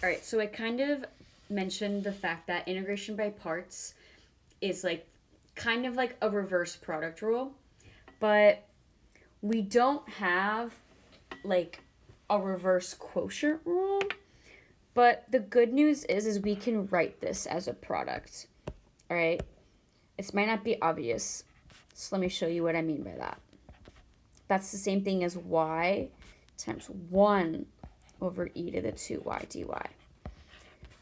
All right, so I kind of mentioned the fact that integration by parts is like kind of like a reverse product rule, but we don't have like a reverse quotient rule. But the good news is we can write this as a product. All right? It might not be obvious. So let me show you what I mean by that. That's the same thing as y times 1 over e to the 2y dy.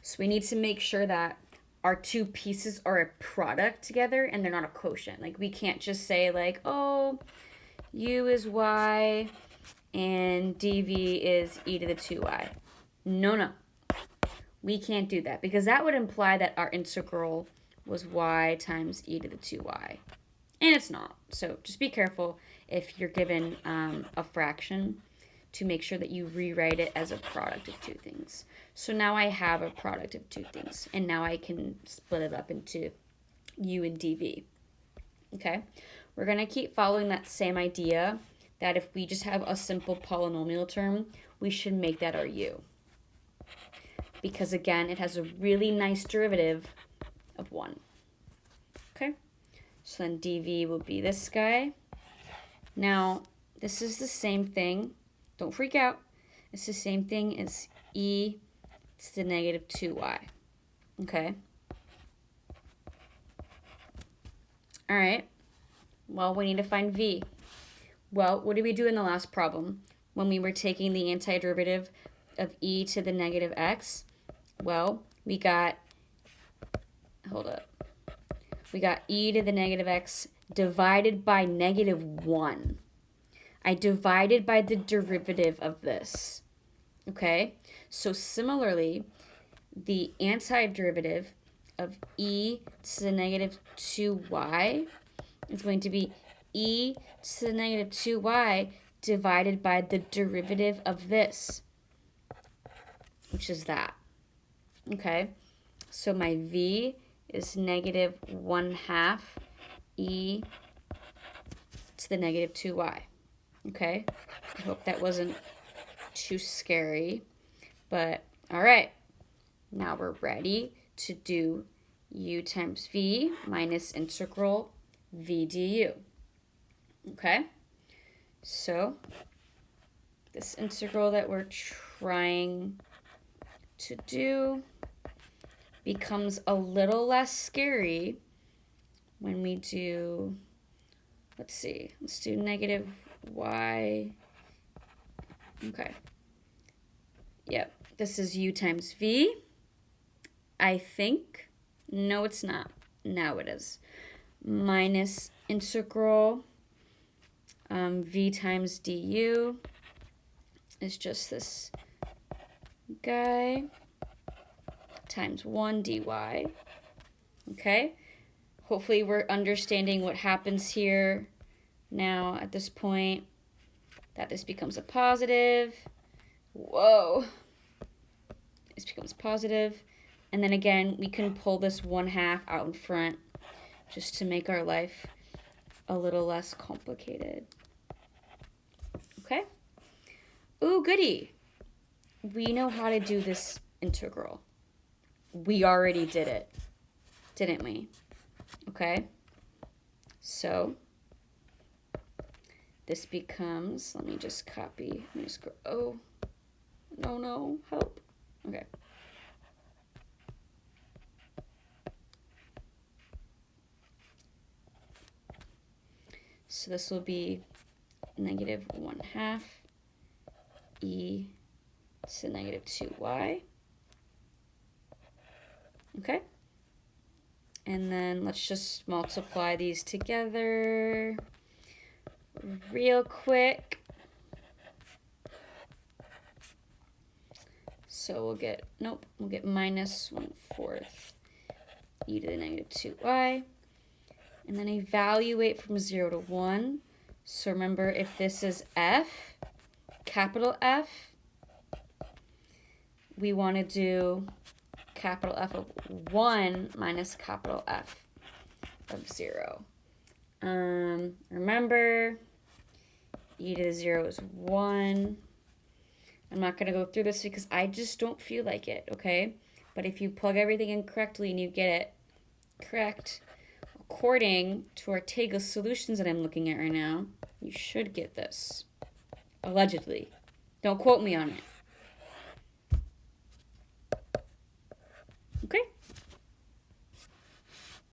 So we need to make sure that our two pieces are a product together and they're not a quotient. Like we can't just say like, oh, u is y and dv is e to the 2y. No, no. We can't do that because that would imply that our integral was y times e to the 2y. And it's not. So just be careful if you're given a fraction to make sure that you rewrite it as a product of two things. So now I have a product of two things, and now I can split it up into u and dv. Okay? We're going to keep following that same idea that if we just have a simple polynomial term, we should make that our u. Because again, it has a really nice derivative of 1. Okay? So then dv will be this guy. Now, this is the same thing. Don't freak out. It's the same thing as e to the negative 2y. Okay? All right. Well, we need to find v. Well, what did we do in the last problem when we were taking the antiderivative of e to the negative x? Well, we got, hold up. We got e to the negative x divided by negative 1. I divided by the derivative of this. Okay? So similarly, the antiderivative of e to the negative 2y is going to be e to the negative 2y divided by the derivative of this, which is that. Okay? So my v is negative 1/2 e to the negative 2y. Okay? I hope that wasn't too scary. But, all right. Now we're ready to do u times v minus integral v du. Okay? So, this integral that we're trying to do becomes a little less scary when we do, let's do negative y. Okay. Yep, this is u times v. I think. No, it's not. Now it is. Minus integral v times du is just this guy times 1 dy. Okay? Hopefully we're understanding what happens here now at this point, that this becomes a positive. Whoa. This becomes positive. And then again, we can pull this 1/2 out in front just to make our life a little less complicated. Okay? Ooh, goody. We know how to do this integral. We already did it, didn't we? Okay? So, this becomes, let me just copy, let me just go, oh, no, help. Okay. So this will be negative 1/2 e to negative 2y. Okay? And then let's just multiply these together real quick. So we'll get minus 1/4 e to the negative 2y. And then evaluate from 0 to 1. So remember, if this is f, capital F, we want to do capital F of 1 minus capital F of 0. Remember, e to the 0 is 1. I'm not going to go through this because I just don't feel like it, okay? But if you plug everything in correctly and you get it correct, according to Ortega's solutions that I'm looking at right now, you should get this. Allegedly. Don't quote me on it.